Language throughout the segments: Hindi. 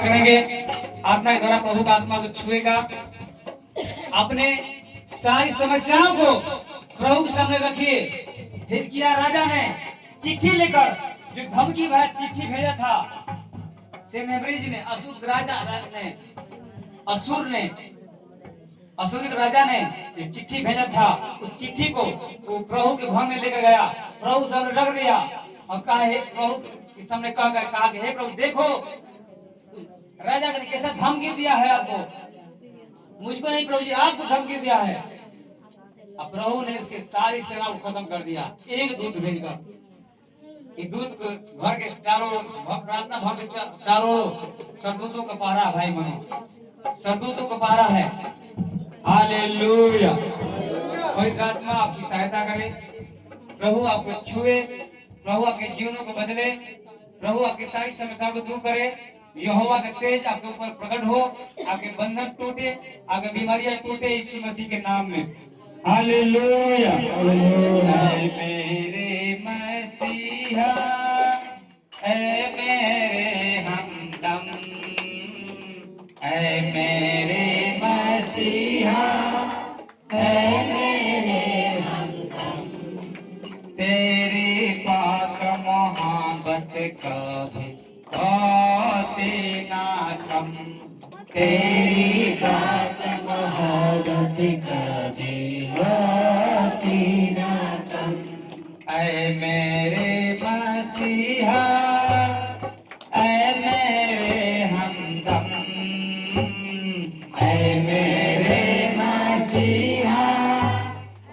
करेंगे। आत्मा के द्वारा प्रभु का आत्मा को छुएगा। अपने सारी समस्याओं को प्रभु के सामने रखिए। हिजकिय्याह राजा ने चिट्ठी लेकर जो धमकी भरा चिट्ठी भेजा था, सेनेब्रिज ने, अशूर राजा ने, अशूरिक राजा ने चिट्ठी भेजा था, उस चिट्ठी को वो प्रभु के भवन में लेकर गया, प्रभु सामने रख दिया और कहा, हे प्रभु के सामने कहा कि हे प्रभु देखो राजा ने कैसा धमकी दिया है आपको, मुझको नहीं प्रभु जी आपको धमकी दिया है। अब प्रभु ने उसके सारी सेना को खत्म कर दिया। एक दूत भेजकर, एक दूत को घर के चारों प्रार्थना भवन के चारों सरदूतों का पहरा, भाई मने सरदूतों का पहरा है। हालेलुया। पवित्र आत्मा आपकी सहायता करे, प्रभु आपको छुए, प्रभु आपके जीवनों को बदले, प्रभु आपकी सारी समस्याओं को दूर करे। यहोवा का तेज आपके ऊपर प्रकट हो, आपके बंधन टूटे, आपके बीमारियां टूटे यीशु मसीह के नाम में। हालेलुया। मेरे मसीहा, ऐ मेरे हमदम, ऐ मेरे मसीहा, ऐ मेरे हमदम, तेरी पाक मोहब्बत का भी ना कम, तेरी पाक मोहब्बत का भी ना कम, ऐ मेरे मसीहा, ऐ मेरे हमदम, ऐ मेरे मसीहा,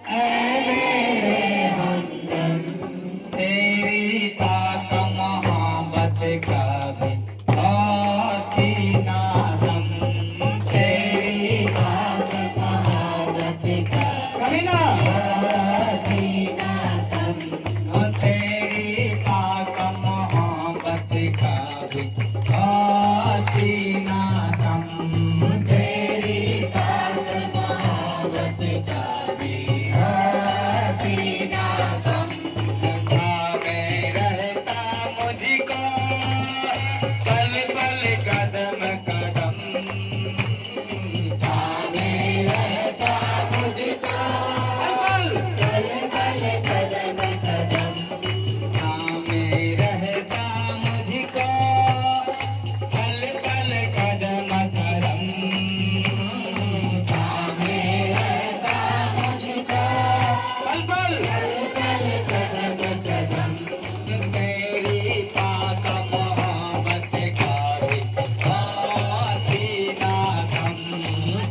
ऐ मेरे हमदम, तेरी पाक मोहब्बत का भी ना कम, तेरी पाक मोहब्बत का कभी ना तेरी पाक मोहब्बत का भी ना कम, तेरी पाक मोहब्बत का भी ना कम, थामे रहता मुझको पल पल कदम कदम, थामे रहता मुझको पल पल कदम कदम, थामे रहता मुझको पल पल कदम कदम, थामे रहता मुझको पल पल कदम कदम, तेरी पाक मोहब्बत का भी ना कम,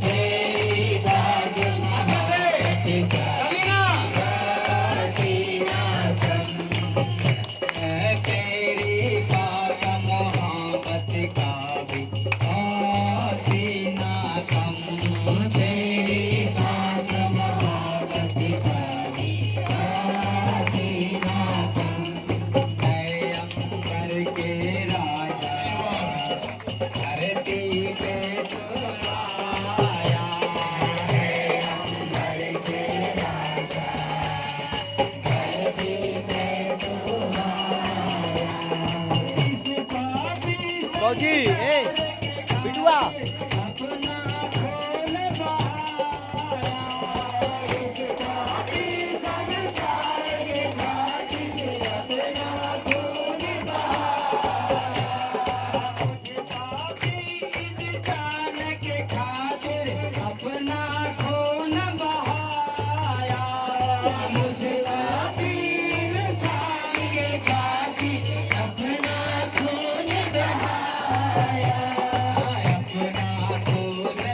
तेरी पाक मोहब्बत का भी ना कम, तेरी पाक मोहब्बत का भी ना कम, तेरी पाक मोहब्बत का भी ना कम, ऐ अंबर के राजा, धरती पे तू आया, है अंबर के राजा, धरती पे तू आया, इसका भी फौजी ए बिटुआ अपना खोल बहाया, इसका भी संसार के खातिर अपना खून बहाया, इसका भी इंसान के खातिर अपना खून बहाया, मुझका भी इंसान के खातिर अपना खून बहाया, अपना खून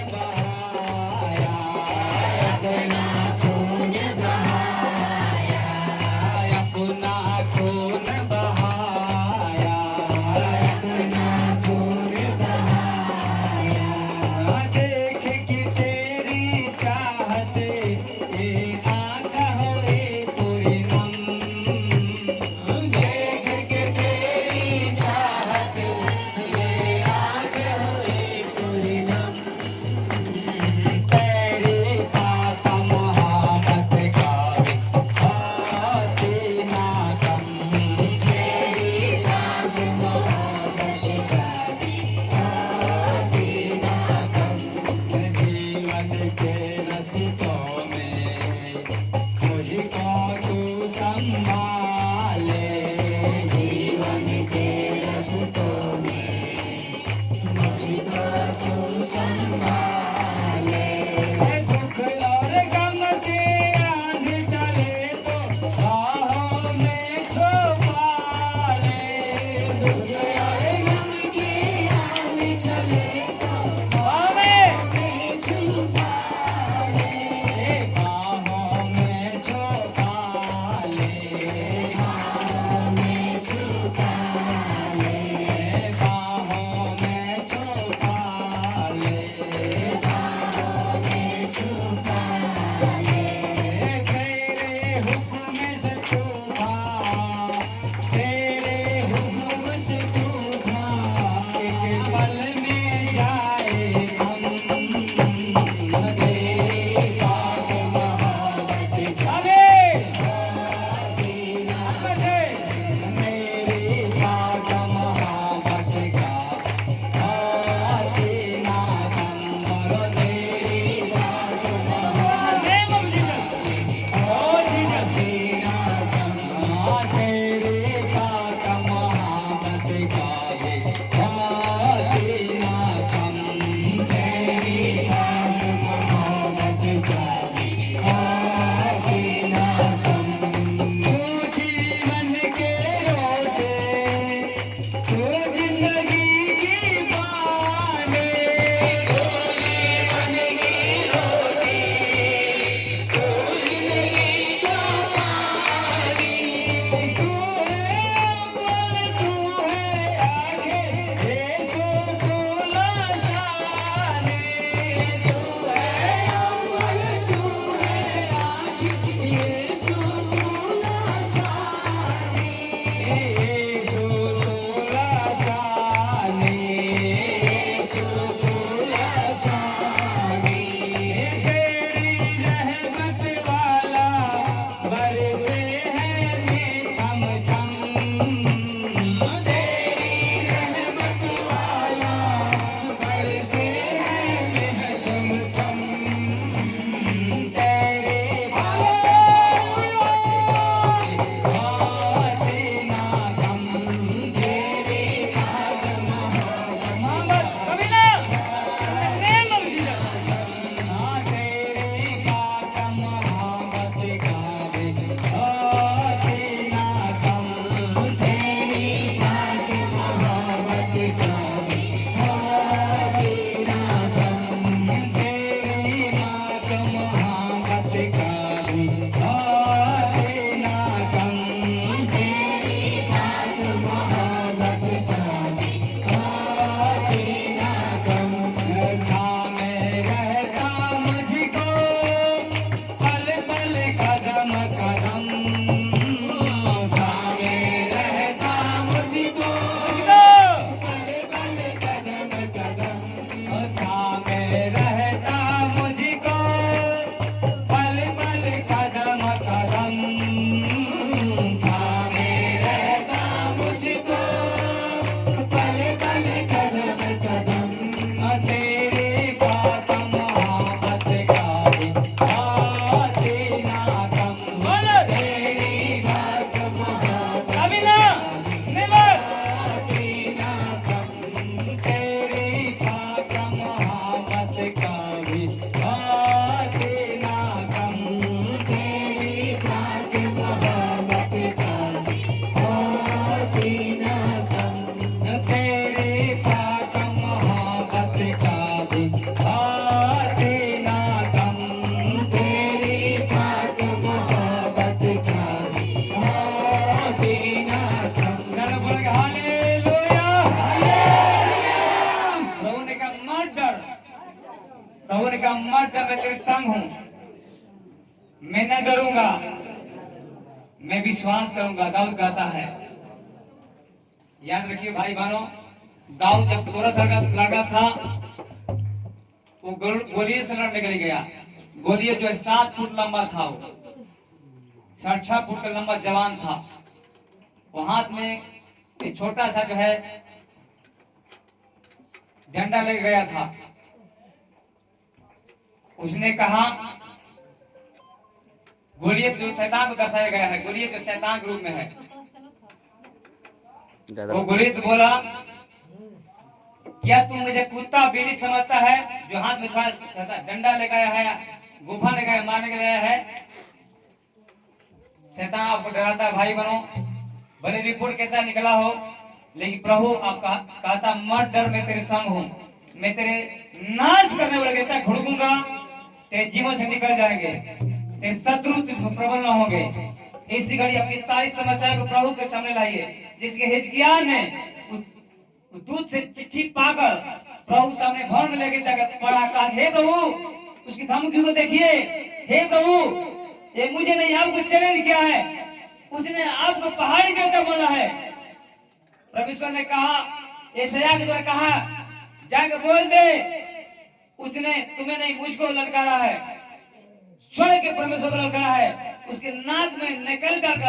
प्रभु ने कहा मत डर, मैं तेरे संग हूं, मैं न डरूंगा, मैं विश्वास करूंगा। दाऊद कहता है, याद रखिए भाई बहनों, दाऊद जब 16 साल का लड़का था, वो गोलियत से लड़ने के लिए गया। गोलियत जो 7 फुट लंबा था, वो 6.5 फुट का लंबा जवान था। वो हाथ में एक छोटा सा जो है डंडा ले गया था। उसने कहा, गोलियत जो शैतान को दर्शाया गया है, गोलियत जो शैतान के रूप में है, वो गोलियत बोला, क्या तू मुझे कुत्ता बिल्ली समझता है जो हाथ में थोड़ा डंडा ले गया है, गुफा ले गया, मारने के लिए है? शैतान आपको डराता है भाई बनो, भले रिपोर्ट कैसा निकला हो, लेकिन प्रभु आपका कहता मत डर, मैं तेरे संग हूं, मैं तेरे नाच करने वाले कैसा घुड़कूंगा, तेरे जीवन से निकल जाएंगे, तेरे शत्रु तुझको प्रबल न होंगे। इसी घड़ी अपनी सारी समस्याएं को प्रभु के सामने लाइए। जिसके हिजकिय्याह ने दूध से चिट्ठी पाकर प्रभु सामने भवन में लेके जाकर पढ़ा, कहा हे प्रभु उसकी धमकी को देखिए, हे प्रभु ये मुझे नहीं आपको चैलेंज किया है, उसने आपको पहाड़ी देवता बोला है। परमेश्वर ने कहा, यशायाह के द्वारा कहा, जाकर बोल दे, उसने तुम्हें नहीं मुझको ललकारा है, स्वर्ग के परमेश्वर को ललकारा है। उसके नाक में निकल कर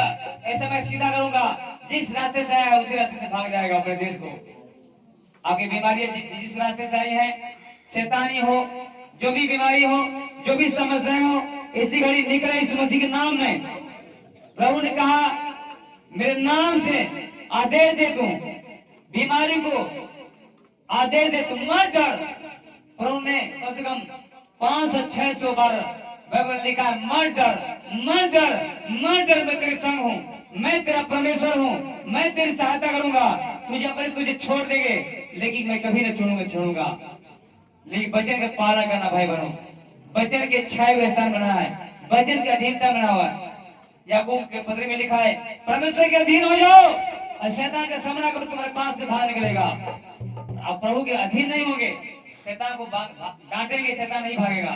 ऐसा मैं सीधा करूंगा, जिस रास्ते से आया उसी रास्ते से भाग जाएगा अपने देश को। आपकी बीमारियां जिस रास्ते से आई है, शैतानी हो, जो भी बीमारी हो, जो भी समस्या हो, इसी घड़ी निकले यीशु मसीह के नाम में। प्रभु ने कहा, मेरे नाम से आदेश दे तू बीमारी को, आदेश दे तू मत डर। प्रभु ने कम से कम 500-600 बार बाइबल लिखा है, मत डर, मत डर, मत डर, मैं तेरे संग हूँ, मैं तेरा परमेश्वर हूँ, मैं तेरी सहायता करूंगा, तुझे छोड़ देंगे लेकिन मैं कभी न छोड़ूंगा। लेकिन वचन का पालन करना भाई बनो, वचन के छाए हुए स्थान बनाना है, वचन के अधीनता बना हुआ है। याकूब के पत्र में लिखा है, परमेश्वर के अधीन हो जाओ और शैतान का सामना करो, तुम्हारे पास से बाहर निकलेगा। आप प्रभु के अधीन नहीं होंगे, शैतान को डांटेंगे, शैतान नहीं भागेगा,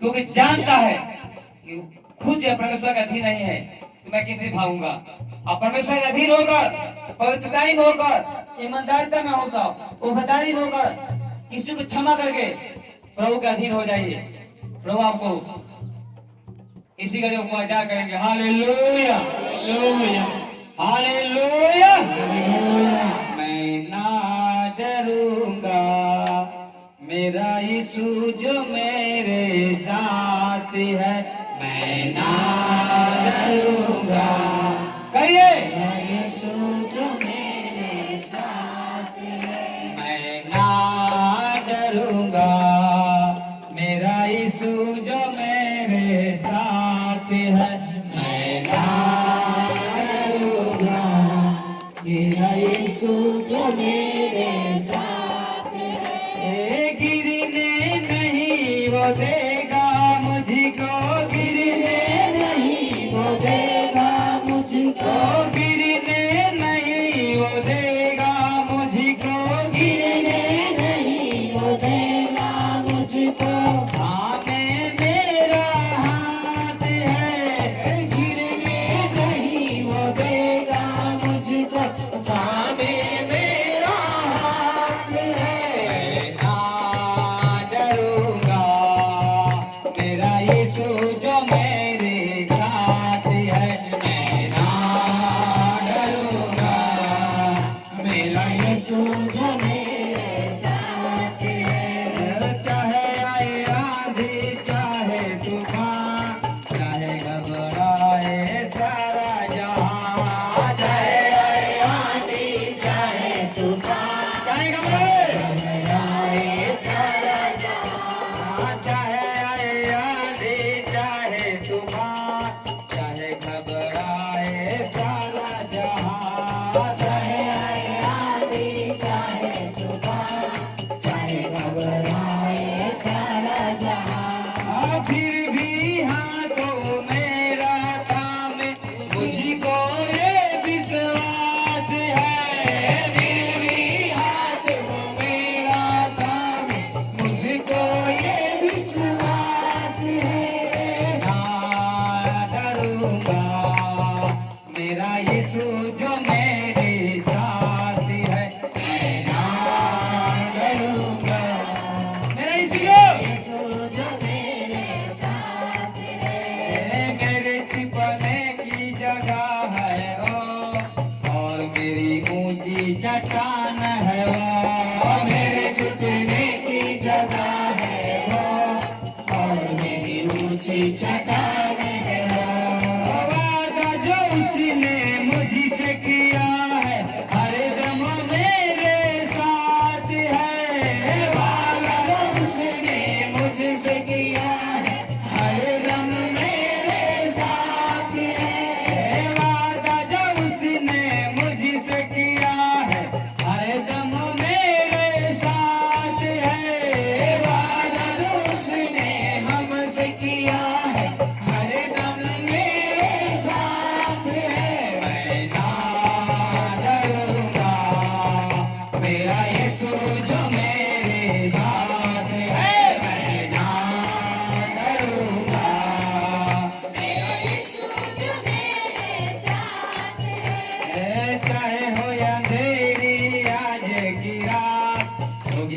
क्योंकि जानता है कि खुद जो परमेश्वर का अधीन नहीं है, तो मैं कैसे भागूंगा। आप परमेश्वर के अधीन होकर, पवित्रता में होकर, ईमानदारिता में होकर, वफादारी में होकर, किसी को क्षमा करके प्रभु के अधीन हो जाइए। प्रभु आपको इसी घड़ी को आजाद करेंगे। Hallelujah, hallelujah, hallelujah. मैं ना डरूंगा, मेरा यीशु जो मेरे साथ है, मैं ना डरूंगा। कहिए, यीशु जो मेरे साथ है, मैं ना डरूंगा, मेरा यीशु जो मेरे साथ है, मैं ना डरूंगा, मेरा यीशु जो मेरे साथ है। गिरने नहीं वो देगा मुझको, गिरने नहीं वो देगा मुझको, गिरने नहीं वो देगा मुझको, गिरने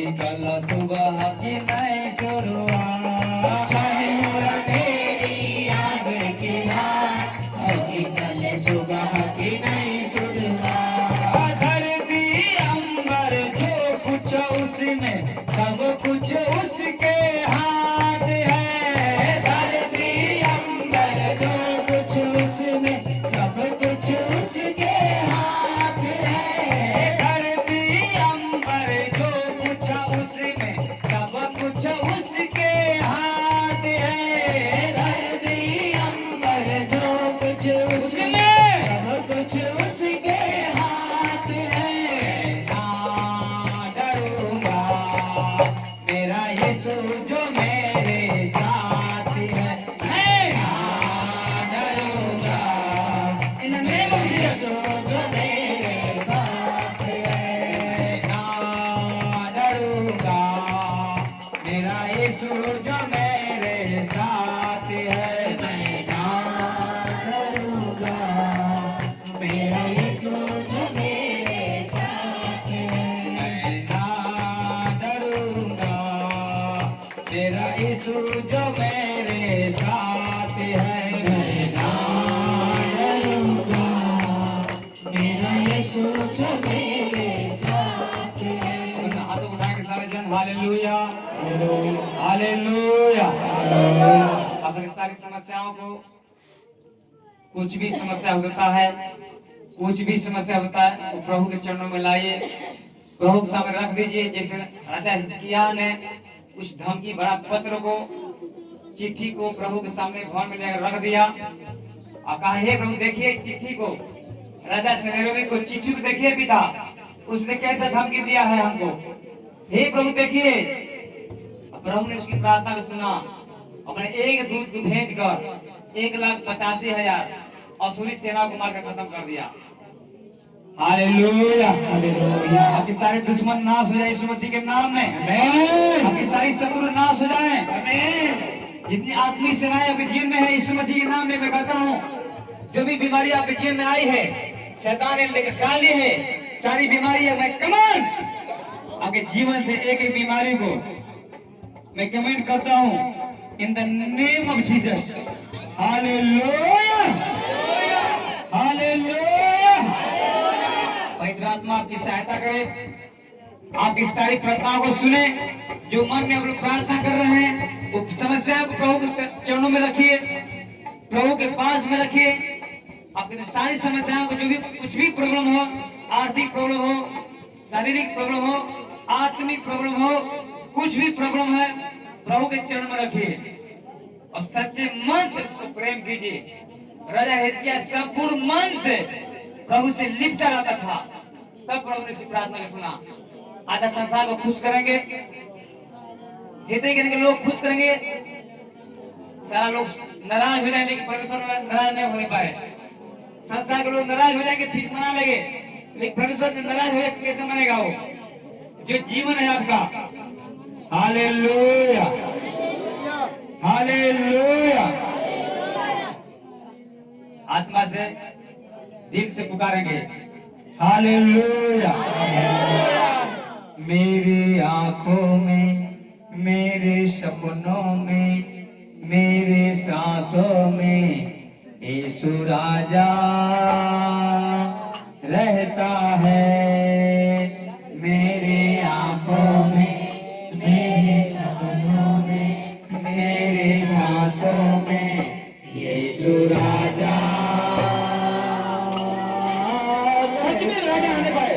कल सुबह की नई शुरुआत, चाहे हो मेरी आज की रात, होगी कल सुबह की नई शुरुआत। धरती अंबर जो कुछ उसमें सब कुछ उसके हाथ है। धरती अंबर जो कुछ उसमें सब कुछ उसके हाथ है। धरती अंबर जो कुछ उसमें सब कुछ उसके हाथ है। धरती अंबर जो कुछ उसमें सब कुछ उसके हाथ है। ना डरूंगा मेरा यीशु जो मेरे साथ है। मैं ना डरूंगा इन नेम ऑफ जीसस। यीशु जो मेरे साथ है। ना डरूंगा मेरा यीशु जो मेरे साथ है। मैं ना डरूंगा, मेरा यीशु जो मेरे साथ है। मैं ना डरूंगा मेरा यीशु जो मेरे साथ है। मैं ना डरूंगा, मेरा यीशु जो मेरे साथ है। अपना हाथ उठा के सारे जन हालेलुया हालेलुया, हालेलुया। हालेलुया। अपनी सारी समस्याओं को, कुछ भी समस्या होता है, कुछ भी समस्या होता है, वो प्रभु के चरणों में लाइए, प्रभु के सामने रख दीजिए। जैसे राजा हिजकिय्याह ने उस धमकी भरा पत्र को, चिट्ठी को प्रभु के सामने भवन में लेकर रख दिया और कहा, हे प्रभु देखिए चिट्ठी को, राजा सेनापति को चिट्ठी को देखिए पिता, उसने कैसा धमकी दिया है हमको। हे प्रभु देखिए। प्रभु ने उसकी प्रार्थना को सुना, अपने एक दूत को भेजकर 1,85,000 असुरी सेना को मारकर खत्म कर दिया। Hallelujah hallelujah. आपके सारे दुश्मन नाश हो जाए यीशु मसीह के नाम में। आमीन, आपकी सारी शत्रु नाश हो जाए। आमीन। जितनी आत्मिक सेनाएं आपके जीवन में है, यीशु मसीह के नाम में मैं कहता हूँ, जो भी बीमारी आपके जीवन में आई है, शैतान ने लेकर डाली है, सारी बीमारी है, मैं कमांड आपके जीवन से एक एक बीमारी को मैं कमेंट करता हूँ इन the name of Jesus. Hallelujah hallelujah. पवित्र आत्मा आपकी सहायता करे, आपकी सारी प्रार्थनाओं को सुने। जो मन में आप लोग प्रार्थना कर रहे हैं, वो समस्याओं को प्रभु के चरणों में रखिए, प्रभु के पास में रखिए। आपकी सारी समस्याओं को, जो भी कुछ भी प्रॉब्लम हो, आर्थिक प्रॉब्लम हो, शारीरिक प्रॉब्लम हो, आत्मिक प्रॉब्लम हो, कुछ भी प्रॉब्लम है, प्रभु के चरण में रखिए और सच्चे मन से उसको प्रेम कीजिए। राजा हिजकिय्याह संपूर्ण मन से प्रभु से लिपटा रहता था, तब प्रभु ने उसकी प्रार्थना को सुना। आधा संसार को खुश करेंगे, हृदय के लोग खुश करेंगे, सारा लोग नाराज हो जाएंगे, लेकिन परमेश्वर नाराज नहीं होने पाए। संसार के लोग नाराज हो जाएंगे, फीस मना लेंगे, लेकिन परमेश्वर नाराज हो जाए कैसे मनेगा वो? जो जीवन है आपका। Hallelujah hallelujah. आत्मा से, दिल से पुकारेंगे हालेलुया। मेरी आंखों में, मेरे सपनों में, मेरे सांसों में यीशु राजा रहता है। मेरी आंखों में, मेरे सपनों में, मेरे सांसों में यीशु राजा। सच में राजा आने पाए,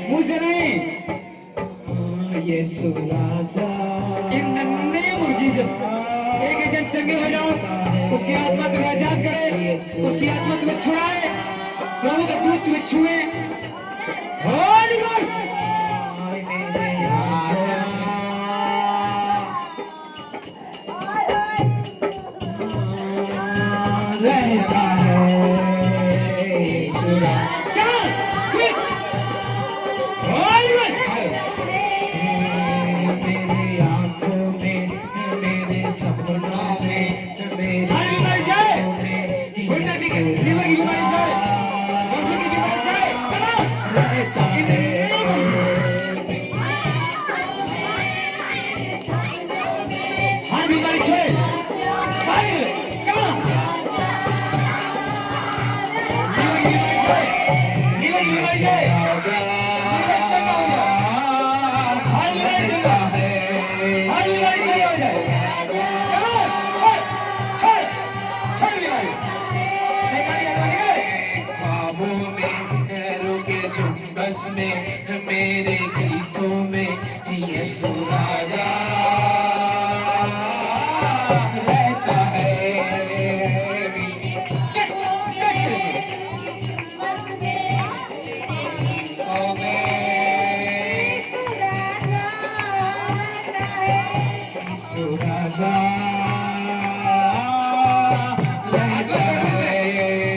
मुंह से नहीं। यीशु राजा। In the name of Jesus. एक जन चंगे हो जाओ, उसकी आत्मा तुम्हें आजाद करे, उसकी आत्मा तुम्हें छुड़ाए, प्रभु का दूत तुम्हें छुए। होली घोस्ट रहता है यीशु राजा। मेरी आंखों में, मेरे सपनों में, मेरे कोई ना ठीक है, लीवर की बीमारी जाए, कैंसर की बीमारी जाए, राजा हाय लड़ाई रहता है हाय लड़ाई चलो जाए चल लड़ाई ख्वाबों में रुके झुंबस में मेरे गीतों में यीशु राजा रहता है यीशु राजा रहता है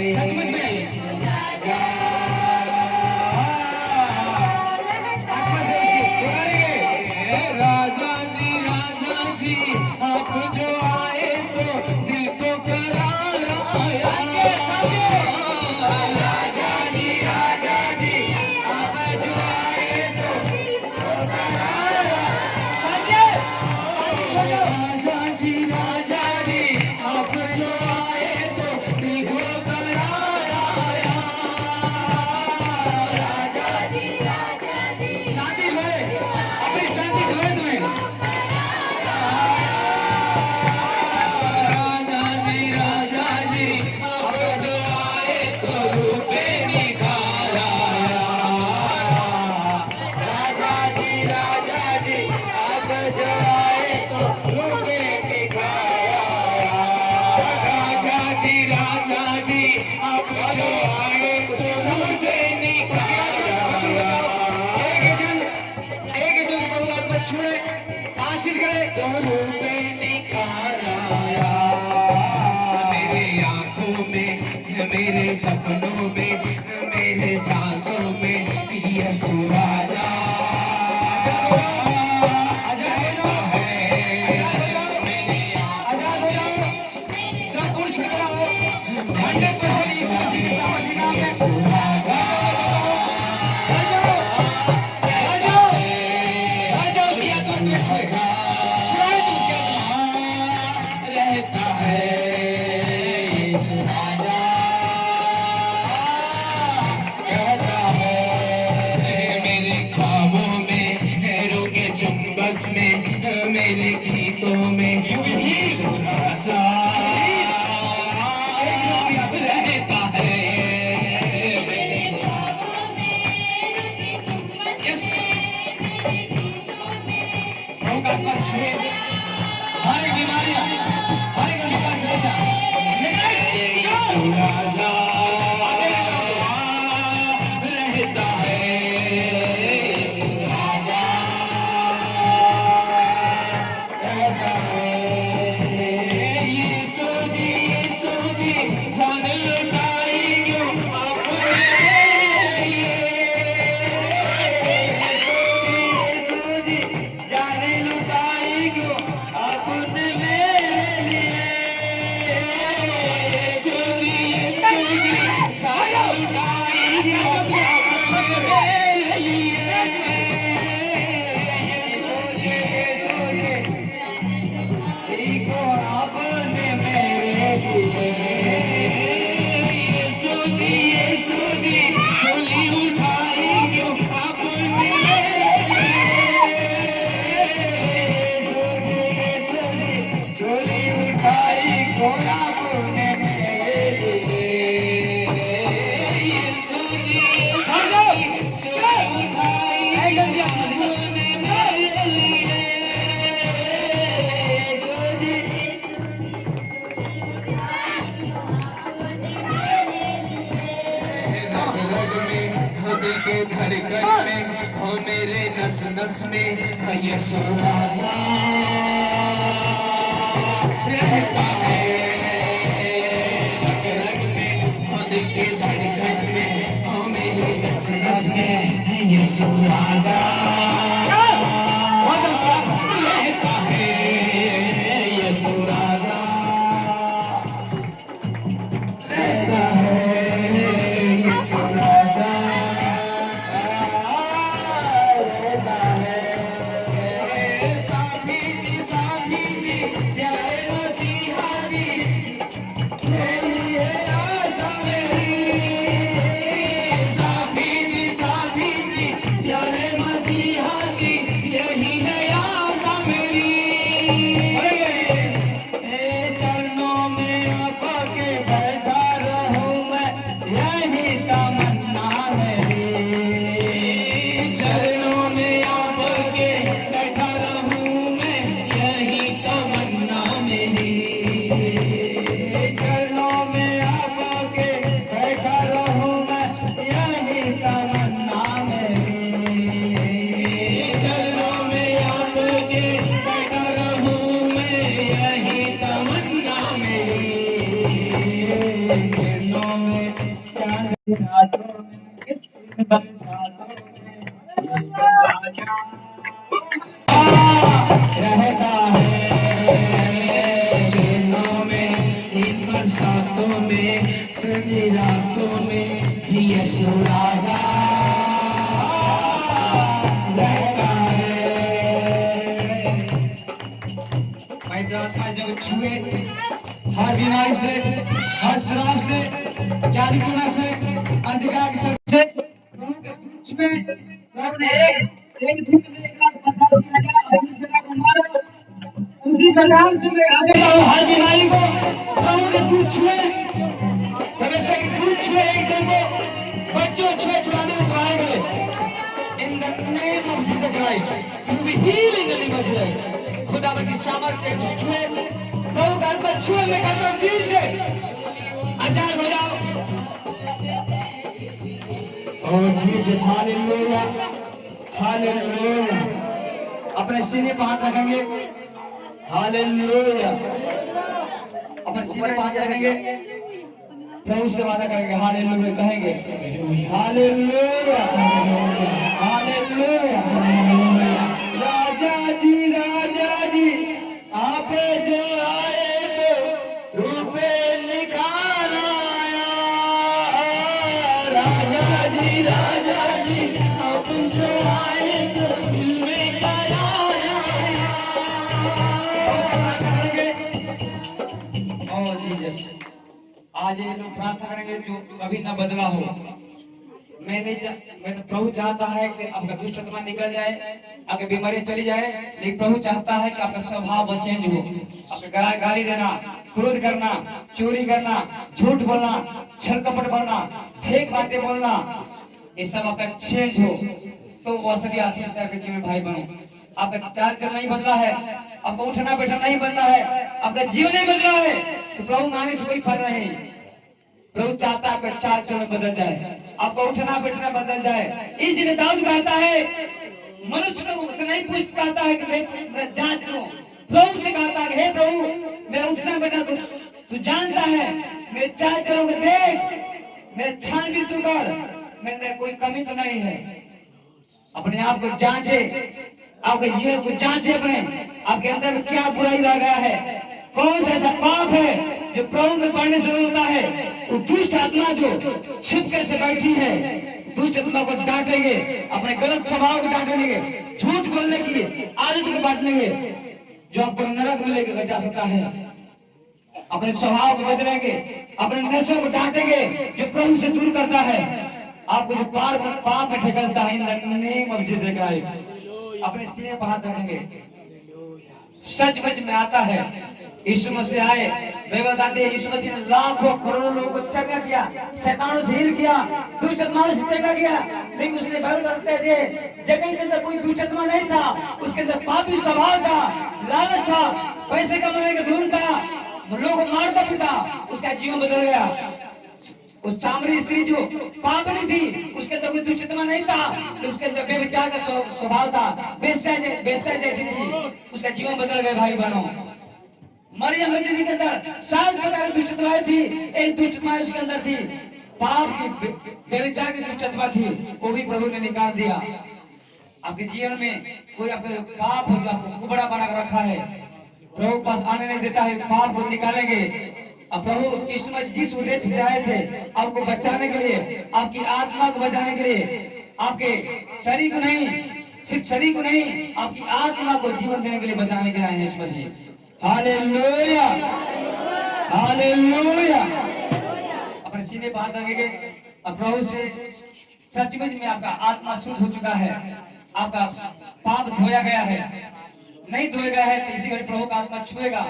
यीशु राजा राजा जी आप जो आए तो दिल को करार आया राजा जी आप जो आए तो दिल को करार आया राजा जी आप जो आए तो दिल को करार आया शांति से अपनी शांति से तुम्हें राजा जी आप जो आए तो रूपे निखार आया राजा जी आप जो आए तो रूपे निखार आया राजा जी आप जो आए तो रूपे निखार आया एक दिन प्रभु आपको छुए आशीष करे तो रूपे निखार आया मेरे आंखों में मेरे सपनों में मेरे सांसों में यीशु राजा रहता है मेरे आजाद हो जाओ सब कुछ छुटकारा हो मंदिर से होली यीशु राजा रहता है यीशु राजा रहता है मेरे ख्वाबों में रुके चुंबस में मेरे गीतों में यीशु राजा रहता है मेरे यस प्रभु का आत्मा छुए हमारी बीमारियां हमारी का विकास हो जाए यीशु राजा रहता है यीशु राजा रहता है यीशु जी जान लुटाई क्यों अपने यीशु जी जाने लुटाई क्यों आपने मेरे लिए यीशु जी जान लुटाई क्यों अपने मेरे लिए को आपने मेरे लिए यीशु जी सूली उठाई क्यों आपने मेरे झोली उठाई को आपने मेरे लिए यीशु जी समझो सूली उठाई एकदम दिया आपने मेरे लिए रग रग में हो दिल के धड़कन में हो मेरे नस नस में यीशु राजा रहता है रग रग में हो दिल के धड़कन में हो मेरे नस नस में यीशु राजा रहता है यीशु राजा रहता है यीशु राजा रहता है साथी जी प्यारे मसीहा जी मेरी है आशा मेरी साथी जी आज जब छुए हर बीमारी से, हर शराब से, जादू टोना से, अंधकार की शक्ति से प्रभु के दूत छुए, प्रभु ने एक दूत ने एक लाख बचा दिया और दूसरे को मारो। उसी प्रकार से मैं आगे हर बीमारी को प्रभु के दूत छुए, परमेश्वर के दूत छुए, एक जन को बच्चों छुए, पुराने में सवार करे। In the name of Jesus Christ, you will heal in the name of Jesus. खुदा की सामर्थ्य छुए, प्रभु का आत्मा छुए, मैं कहता हूँ दिल से आजाद हो जाओ। Oh Jesus, hallelujah, hallelujah. अपने सीने पर हाथ रखेंगे, हालेलुया। अपने सीने पर हाथ रखेंगे, प्रभु से वादा करेंगे, हालेलुया कहेंगे, हालेलुया, हालेलुया, हालेलुया। राजा जी आप जो आए तो रूपे निखार आया। राजा जी आप जो आए तो दिल में करार आया। ओ जीसस, आज ये लोग प्रार्थना करेंगे जो कभी ना बदला हो। मैं तो प्रभु चाहता है कि आपका दुष्ट आत्मा निकल जाए, आपकी बीमारी चली जाए, लेकिन प्रभु चाहता है कि आपका स्वभाव चेंज हो। आपका गाली देना, क्रोध करना, चोरी करना, झूठ बोलना, छल कपट बोलना, फेक बातें बोलना, ये सब आपका चेंज हो तो वो असली आशीष से आपके जीवन भाई बनो। आपका चाल चल नहीं बदला है, आपका उठना बैठना नहीं बदला है, आपका जीवन नहीं बदला है, तो प्रभु मांगने से कोई फायदा नहीं। प्रभु चाहता है आपका चाल चलन बदल जाए, आपका उठना बैठना बदल जाए। इसलिए दाऊद कहता है, मनुष्य को नहीं पूछ कहता है कि मैं जांच लूं, प्रभु से कहता है, हे प्रभु मैं उठना बैठना तू जानता है, मेरे चाल चलन को देख, मेरे छानबीन तू कर, मेरे कोई कमी तो नहीं है। अपने आप को जांचे, आपके जीवन को जांचे, अपने आपके अंदर में क्या बुराई रह गया है, कौन सा ऐसा पाप है जो प्रभु में पढ़ने से होता है। वो दुष्ट आत्मा जो छिपके से बैठी है, दुष्ट आत्मा को डांटेंगे, अपने गलत स्वभाव को डांटेंगे, झूठ बोलने की आदत को बांटेंगे, जो आपको नरक में लेकर जा सकता है। अपने स्वभाव को बदलेंगे, अपने नशे को डांटेंगे जो प्रभु से दूर करता है, आपको जो पाप में ठेकता है। In the name of Jesus Christ अपने सीने पर हाथ रखेंगे। सच में आता है, यीशु मसीह आए, वे बताते हैं यीशु मसीह ने लाखों करोड़ों लोगों को चंगा किया, शैतानों से हील किया, दुष्ट आत्माओं से चंगा किया, लेकिन उसने बाइबल बताते थे जगह के अंदर कोई दुष्ट आत्मा नहीं था, उसके अंदर पापी स्वभाव था, लालच था, पैसे कमाने का धुन था, लोगों को मारता पीटा, उसका जीवन बदल गया। उस सामरी स्त्री जो पागली थी, उसके अंदर कोई दुष्ट आत्मा नहीं था, उसके अंदर बेविचार का स्वभाव था, बेश्या जैसी थी, उसका जीवन बदल गया। भाई बहनों, मरियम मजदी के अंदर 7 प्रकार की दुष्ट आत्माएं थी, एक दुष्ट आत्मा उसके अंदर थी, पाप की, बेविचार की दुष्ट आत्मा थी, वो भी प्रभु ने निकाल दिया। आपके जीवन में कोई आपके पाप हो जो आपको कुबड़ा बना कर रखा है, प्रभु पास आने नहीं देता है, पाप को निकालेंगे। अब प्रभु यीशु मसीह जिस उद्देश्य से आए थे, आपको बचाने के लिए, आपकी आत्मा को बचाने के लिए, आपके शरीर को नहीं, सिर्फ शरीर को नहीं, आपकी आत्मा को जीवन देने के लिए बचाने के लिए आए हैं यीशु मसीह। Hallelujah, hallelujah. अपने सीने पर हाथ रखेंगे। अब प्रभु से सचमुच में आपका आत्मा शुद्ध हो चुका है, आपका पाप धोया गया है, नहीं धोया गया है, तो इसी घड़ी प्रभु का आत्मा छुएगा।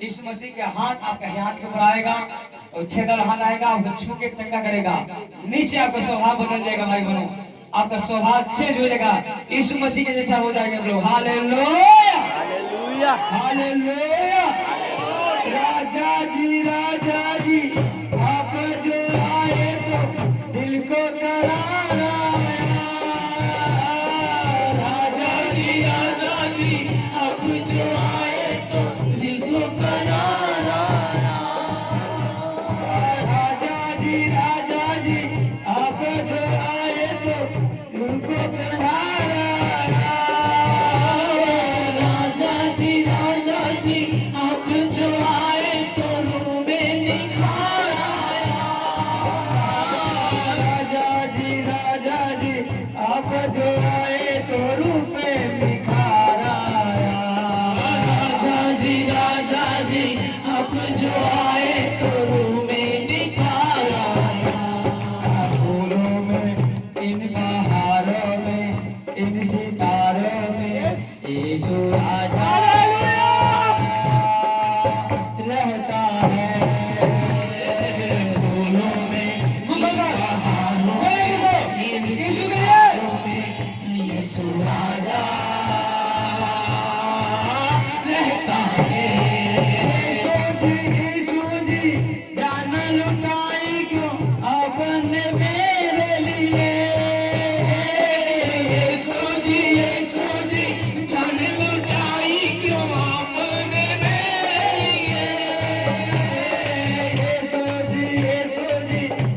यीशु मसीह के हाथ आपके हाथ के ऊपर आएगा और छेदल हाथ आएगा, आपको छू के चंगा करेगा, नीचे आपका स्वभाव बदल जाएगा। भाई बहनों, आपका स्वभाव चेंज हो जाएगा, यीशु मसीह के जैसा हो जाएगा। लोग हालेलुया, हालेलुया, हालेलुया। राजा जी आप जो आए तो दिल को करारा। राजा जी आप जो आए तो दिल को करारा। राजा जी आप जो आए तो दिल को करारा। राजा जी आप जो आए तो रूह में यीशु राजा रहता है फूलों में बहारों में यीशु राजा रहता है। यीशु जी जान लुटाई क्यों आपने मेरे लिए। यीशु जी जान लुटाई क्यों आपने मेरे लिए। यीशु जी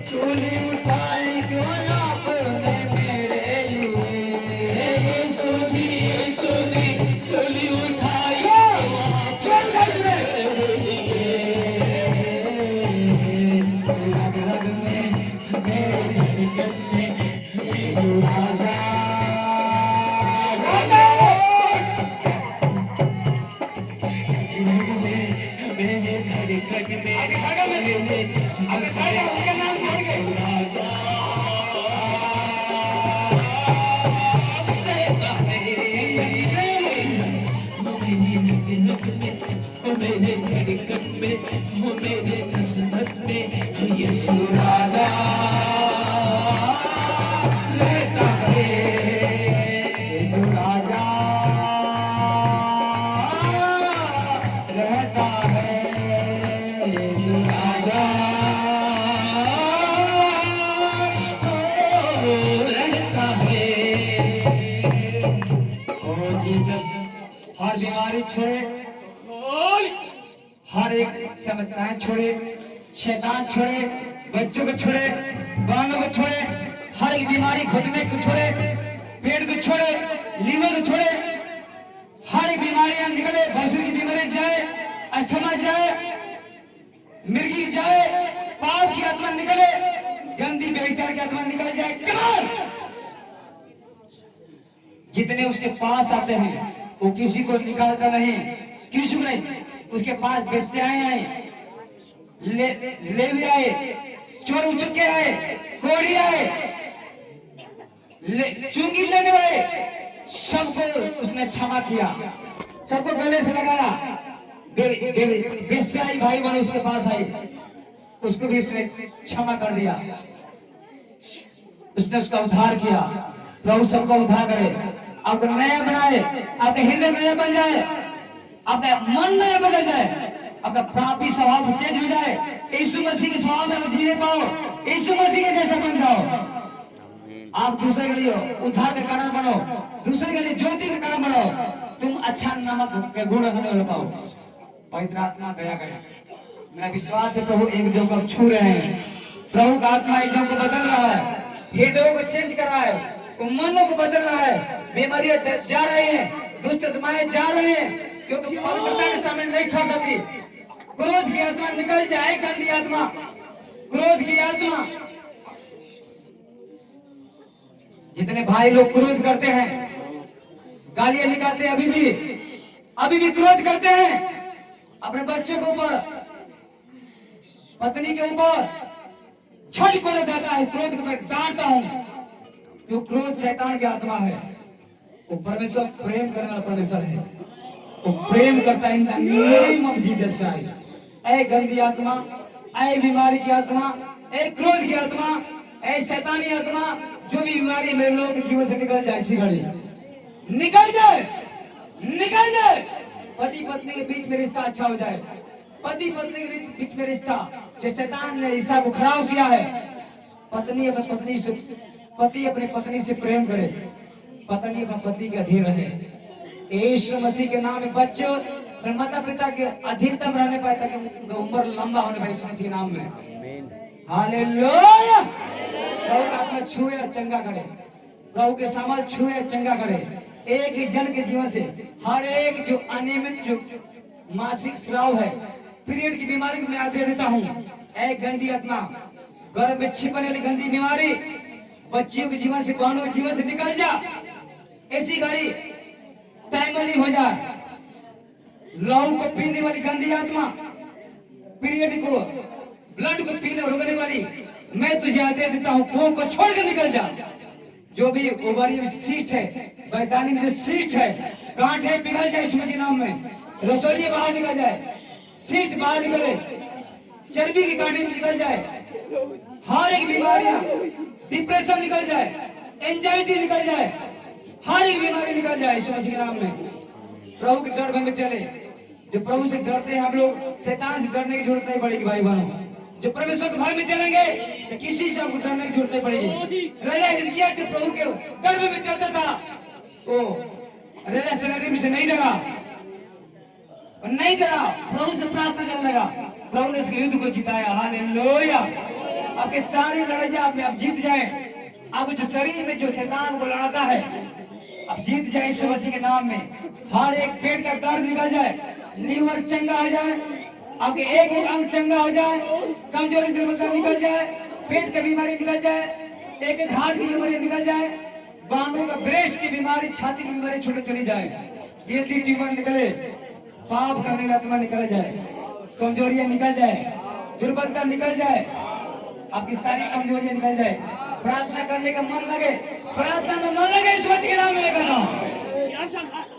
चोली उठाई क्यों आपने मेरे लिए। यीशु जी चोली उठाई क्यों मेरे लिए। रग रग में मेरे धड़कन में यीशु राजा मेरे धड़कन में मेरे किस्मत में यीशु राजा रहता है। मेरे रग में मेरे धड़कन में मेरे नस नस में यीशु राजा रहता है। यीशु राजा रहता है। यीशु राजा रहता है। ओ जीसस हर बीमारी छोड़े, हर एक समस्याएं छोड़े, शैतान छोड़े, बच्चों को छोड़े, बालों को छोड़े, हर एक बीमारी घुटने को छोड़े, पेट को छोड़े, लीवर को छोड़े, हर एक बीमारियां निकले। बसर की बीमारी जाए, अस्थमा जाए, मिर्गी जाए, पाप की आत्मा निकले, गंदी व्यभिचार की आत्मा निकल जाए। कमाल! जितने उसके पास आते हैं वो किसी को निकालता नहीं, किसी को नहीं। उसके पास बेस्याएं आए, ले भी आए, चोर उचक्के आए, कोड़ी आए, चुंगी लेने आए, सबको उसने क्षमा किया, सबको गले से लगाया। बेस्याई भाई बहन उसके पास आई, उसको भी उसने क्षमा कर दिया, उसने उसका उद्धार किया। प्रभु सबका उद्धार करे, आपको नया बनाए, आपका हृदय नया बन जाए, आपका मन नया बदल जाए, आपका पापी स्वभाव चेंज हो जाए। यीशु मसीह के स्वभाव में जीने पाओ, यीशु मसीह के जैसा बन जाओ। आप दूसरे के लिए उद्धार का कारण बनो, दूसरे के लिए ज्योति का कारण बनो, तुम अच्छा नमक के गुण होने पाओ। पवित्र आत्मा दया करे। मेरा विश्वास है प्रभु एक जन को छू रहे हैं, प्रभु का आत्मा एक जन को बदल रहा है, हृदयों को चेंज कर रहा है, मनों को बदल रहा है। बीमारियां जा रही हैं, दुष्ट आत्माएं जा रही हैं, क्योंकि पवित्रता के सामने नहीं ठहर सकती। क्रोध की आत्मा निकल जाए, गंदी आत्मा, क्रोध की आत्मा। जितने भाई लोग क्रोध करते हैं, गालियां निकालते हैं, अभी भी क्रोध करते हैं अपने बच्चे के ऊपर, पत्नी के ऊपर, छठ को जाता है। क्रोध को मैं डांटता हूं, जो क्रोध शैतान की आत्मा है। वो परमेश्वर प्रेम करने वाला परमेश्वर है, वो प्रेम करता है in the name of Jesus Christ. ऐ गंदी आत्मा, ऐ बीमारी की आत्मा, ऐ क्रोध की आत्मा, ऐ शैतानी आत्मा, जो भी बीमारी मेरे लोगों के जीवन से निकल जाए, इसी घड़ी निकल जाए, निकल जाए। पति पत्नी के बीच में रिश्ता अच्छा हो जाए, पति पत्नी के बीच में रिश्ता, जो शैतान ने रिश्ता को खराब किया है। पत्नी अपनी पत्नी से, पति अपनी पत्नी से प्रेम करे, पत्नी अपने पति के अधीन रहे। यीशु मसीह के नाम में बच्चों अपने माता पिता के अधीनतम रहने पाए, ताकि उनका उम्र लंबा होने पाए। यीशु मसीह के नाम में हालेलुया। प्रभु का आत्मा छुए और चंगा करे, प्रभु के सामर्थ छुए और चंगा करे। एक एक जन के जीवन से हर एक जो अनियमित जो मासिक स्राव है, पीरियड की बीमारी को मैं आदेश देता हूँ। एक गंदी आत्मा, गर्भ में छिपने वाली गंदी बीमारी बच्चियों के जीवन से, बहनों के जीवन से निकल जा। ऐसी गाड़ी टाइमली हो जाए। लहू को पीने वाली गंदी आत्मा, पीरियड को, ब्लड को पीने रोकने वाली, मैं तुझे आदेश देता हूँ, कुओं को छोड़कर निकल जा। जो भी ओवरी में सिस्ट है, बैतानी में जो सिस्ट है, गांठें पिघल जाए यीशु मसीह के नाम में, रसोली बाहर निकल जाए, सींच बाहर निकले, चर्बी की गांठें निकल जाए, हर एक बीमारियां, डिप्रेशन निकल जाए, एंजाइटी निकल जाए, हर एक बीमारी निकल जाए यीशु मसीह के नाम में। प्रभु के डर में चले। जो प्रभु से डरते हैं हम लोग, शैतान से डरने की जरूरत नहीं पड़ेगी भाई बहनों। जो परमेश्वर के भय में चलेंगे तो किसी से हमको डरने की जरूरत नहीं पड़ेगी। राजा हिजकिय्याह जो प्रभु के डर में चलता था, वो राजा सनहेरीब से नहीं डरा, नहीं डरा, प्रभु से प्रार्थना करने लगा, प्रभु ने उसके युद्ध को जिताया। हालेलुया। आपके सारी लड़ाइयां आप जीत जाए। अब जो शरीर में जो शैतान को लड़ाता है, अब जीत जाए यीशु मसीह के नाम में। हर एक पेट का दर्द निकल जाए, लीवर चंगा हो जाए, आपके एक एक अंग चंगा हो जाए, कमजोरी दुर्बलता निकल जाए, पेट की बीमारी निकल जाए, एक एक हार्ट की बीमारी निकल जाए, बाहों का ब्रेस्ट की बीमारी, छाती की बीमारी छूट चली जाए, गिल्टी ट्यूमर निकले, पाप करने का आत्मा निकल जाए, कमजोरियां निकल जाए, दुर्बलता निकल जाए, आपकी सारी कमजोरियां निकल जाए। प्रार्थना करने का मन लगे, प्रार्थना में मन लगे, इस बच्चे के नाम में लेकर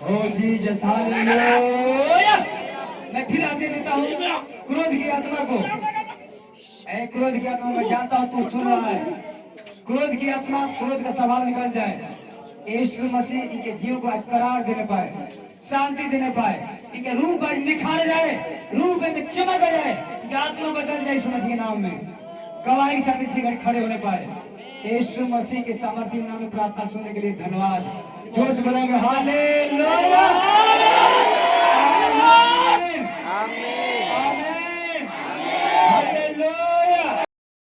ओ जीसस हालेलुया। मैं फिर आते देता हूँ क्रोध की आत्मा को। क्रोध की आत्मा मैं जानता हूँ तू सुन रहा है। क्रोध की आत्मा, क्रोध का स्वभाव निकल जाए। यीशु मसीह इनके जीव को करार देने पाए, शांति देने पाए, इनके रूप आज निखार जाए, रूप में चमक आ जाए, इनकी आत्मा बदल जाए यीशु मसीह के नाम में। गवाही के साथ इसी घड़ी खड़े होने पाए। यीशु मसीह के सामर्थ्य नाम में प्रार्थना सुनने के लिए धन्यवाद। जोर से बोलेंगे हालेलुया।